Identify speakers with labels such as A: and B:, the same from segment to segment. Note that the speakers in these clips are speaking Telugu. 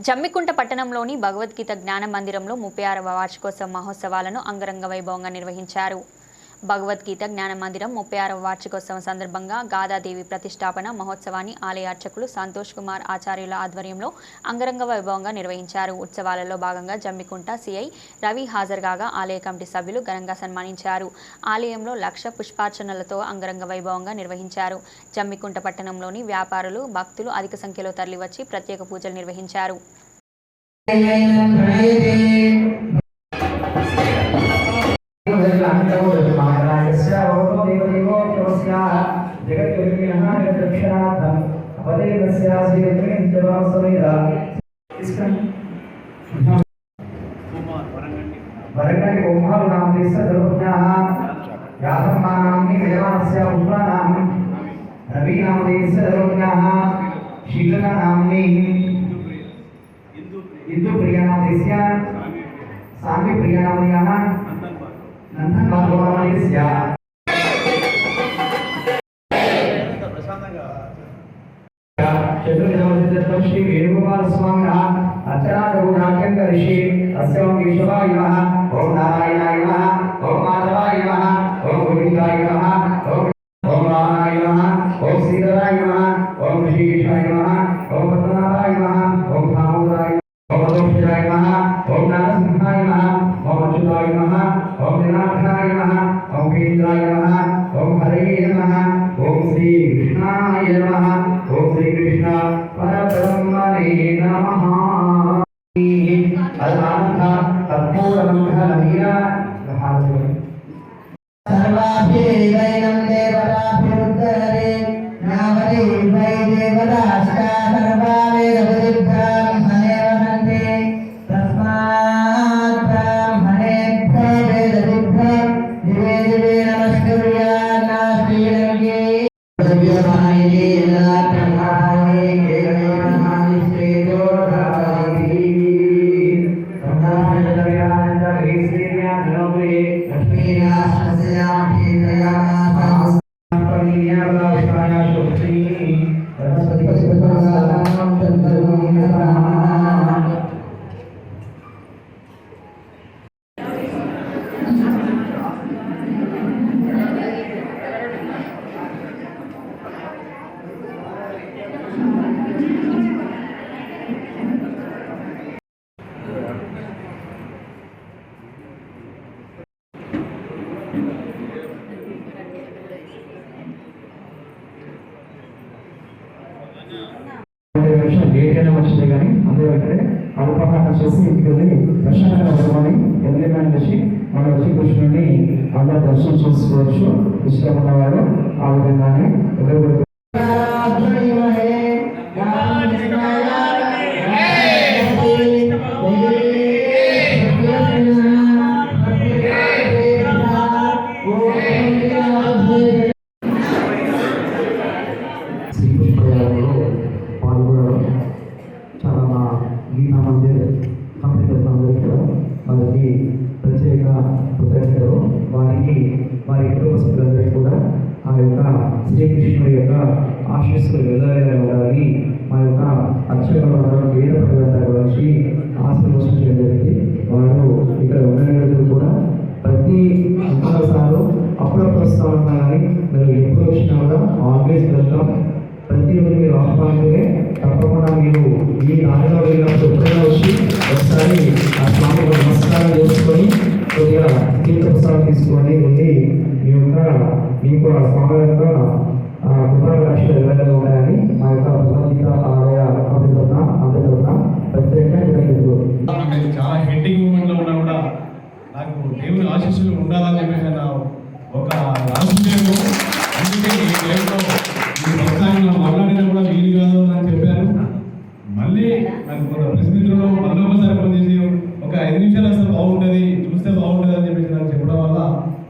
A: జమ్మికుంట పట్టణంలోని భగవద్గీత జ్ఞాన మందిరంలో 36వ వార్షికోత్సవ మహోత్సవాలను అంగరంగ వైభవంగా నిర్వహించారు. భగవద్గీత జ్ఞాన మందిరం 36వ వార్షికోత్సవం సందర్భంగా గాదాదేవి ప్రతిష్టాపన మహోత్సవాన్ని ఆలయ అర్చకులు సంతోష్ కుమార్ ఆచార్యుల ఆధ్వర్యంలో అంగరంగ వైభవంగా నిర్వహించారు. ఉత్సవాలలో భాగంగా జమ్మికుంట సిఐ రవి హాజరు కాగా ఆలయ కమిటీ సభ్యులు ఘనంగా సన్మానించారు. ఆలయంలో లక్ష పుష్పార్చనలతో అంగరంగ వైభవంగా నిర్వహించారు. జమ్మికుంట పట్టణంలోని వ్యాపారులు, భక్తులు అధిక సంఖ్యలో తరలివచ్చి ప్రత్యేక పూజలు నిర్వహించారు.
B: वरकण्डि ओंकार नाम देश सर्वज्ञाः यातम्मा नाम्नि वेदास्य उद्वानां रवि नाम देश सर्वज्ञाः शीतला नाम्नि इंदु प्रिया नाम देस्य सामी प्रिया नाम्न्याः नंदन बाबू नाम देस्य चतुर्दश श्री वेणुगोपाल स्वामी अर्चना रघुनाथन ऋषि अस्यों केशवाय नमः ओम नारायणाय नमः ओम माधवाय नमः ओम गोविंदाय नमः ओम रामाय नमः ओम श्रीधराय नमः ओम ऋषिकेशाय नमः ओम पद्मनाभाय नमः ओम दामोदराय ओम अदोक्षाय नमः ओम नारसिंहाय नमः ओम अच्युताय नमः ओम जनार्दनाय नमः ओम केन्द्राय नमः ओम हरे नमः ओम श्री कृष्णाय नमः ओम श्री कृष्ण परब्रह्मणे नमः अल्लाह तत्पूर्णमंगलमीरा सर्वाभिदैनं देवताभिरुद्धरे नामरे वै देवतास्ता सर्वा वेदविरुद्धां हनेव हन्ते तस्मात् ब्राह्मणेभ्यो वेदविरुद्धं दिवे दिवे नमस्कुर्या नास्ति लङ्के दिव्यमाये लात्रमाये వచ్చింది కానీ అందుకే అల్పహారం చేసి ఇంటికి వెళ్ళి ప్రశాంతంగా ఉండమని ఎదురుమైన వచ్చి మన వచ్చి కృష్ణుడిని అందరూ దర్శనం చేసుకోవచ్చు. ఇష్టపడ్డ వారు ఆ విధంగానే ఎవరు గీతా మందిర్ కంపెనీ వారికి ప్రత్యేక కృతజ్ఞతలు. వారికి వారి కుటుంబ సభ్యులందరికీ కూడా ఆ యొక్క శ్రీకృష్ణుడి యొక్క ఆశీస్సులు వెళ్ళవేలా ఉండాలని మా యొక్క అక్షరాల వేద పదార్థాల గురించి ఆశీర్వదించడం జరిగింది. వారు ఇక్కడ ఉన్న కూడా ప్రతి అంశాలు అప్పుడప్పుడు వస్తూ ఉంటారు కానీ మీరు ఎప్పుడు వచ్చినా కూడా ఆల్వేస్ వెళ్తాం. ప్రతిరోజు మీరు ఆహ్వానితే తప్పకుండా మీరు ఈ ఆలయంలో వెళ్ళినప్పుడు ఎప్పుడైనా వచ్చి ఒకసారి ఆ స్వామి నమస్కారం చేసుకొని కొద్దిగా తీర్థప్రసాదం తీసుకొని వెళ్ళి మీకు ఆ స్వామి యొక్క కృపాకటాక్షలు వెళ్ళగా ఉన్నాయని మా యొక్క భగవద్గీత ఆలయ అందరికీ ప్రత్యేకంగా
C: చాలా హెడ్డింగ్ మూమెంట్లో ఉన్నా కూడా నాకు దేవుని ఆశీస్సులు ఉండాలని చెప్పేసి నా ఒక రాష్ట్రీయము. అందుకే ఈ టైంలో ఈ ప్రస్థానంలో మాట్లాడినా కూడా వీలు కాదు అని చెప్పారు. మళ్ళీ నాకు ప్రశ్నితుల్లో మళ్ళీ ఒకసారి ఫోన్ చేసి ఒక 5 నిమిషాలు అసలు బాగుంటుంది చూస్తే బాగుంటుంది అని చెప్పేసి నాకు చెప్పడం వల్ల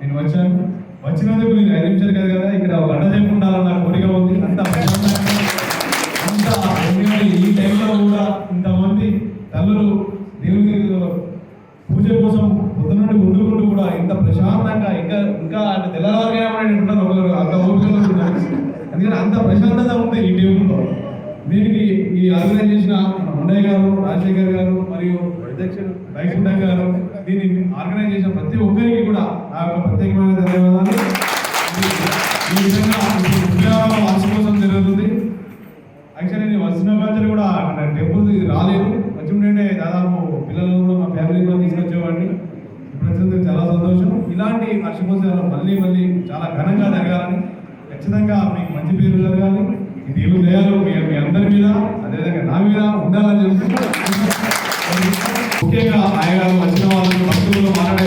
C: నేను వచ్చాను. వచ్చినందుకు నేను 5 నిమిషాలు కాదు కదా, ఇక్కడ ఒక గంట సేపు ఉండాలని నాకు కోరిక ఉంది. అంత ఈ టైంలో కూడా ఇంతమంది తల్లులు దేవుని పూజ కోసం పొద్దునుండి ముందుకుంటూ కూడా ఇంత ప్రశాంతంగా ఇంకా తెల్లవారుగా ఉంటాను ఒకరు అంత ఓపికలో. ఎందుకంటే అంత ప్రశాంతత ఉంది ఈ టేబుల్లో. దీనికి ఈ ఆర్గనైజ్ చేసిన మన ఉండయ్య గారు, రాజశేఖర్ గారు మరియు అధ్యక్షుడు వైకుంఠం గారు, దీన్ని ఆర్గనైజ్ చేసిన ప్రతి ఒక్కరికి కూడా నా యొక్క ప్రత్యేకమైన ధన్యవాదాలు. ఈ విధంగా వార్షికోత్సవం జరుగుతుంది. యాక్చువల్లీ నేను వచ్చిన కాదు కూడా టెంపుల్ రాలేదు, వచ్చి ఉండే దాదాపు పిల్లలు కూడా మా ఫ్యామిలీ కూడా తీసుకొచ్చేవాడిని. ఇప్పుడు వచ్చినందుకు చాలా సంతోషం. ఇలాంటి వార్షికోత్సవాలు మళ్ళీ మళ్ళీ చాలా ఘనంగా జరగాలని, ఖచ్చితంగా మీకు మంచి పేరు జరగాలి. ఈ దేవుని దయాలు మీ అందరి మీద అదేవిధంగా నా మీద ఉండాలని చెప్పి ముఖ్యంగా ఆయన వచ్చిన వాళ్ళని భక్తులు మాట్లాడే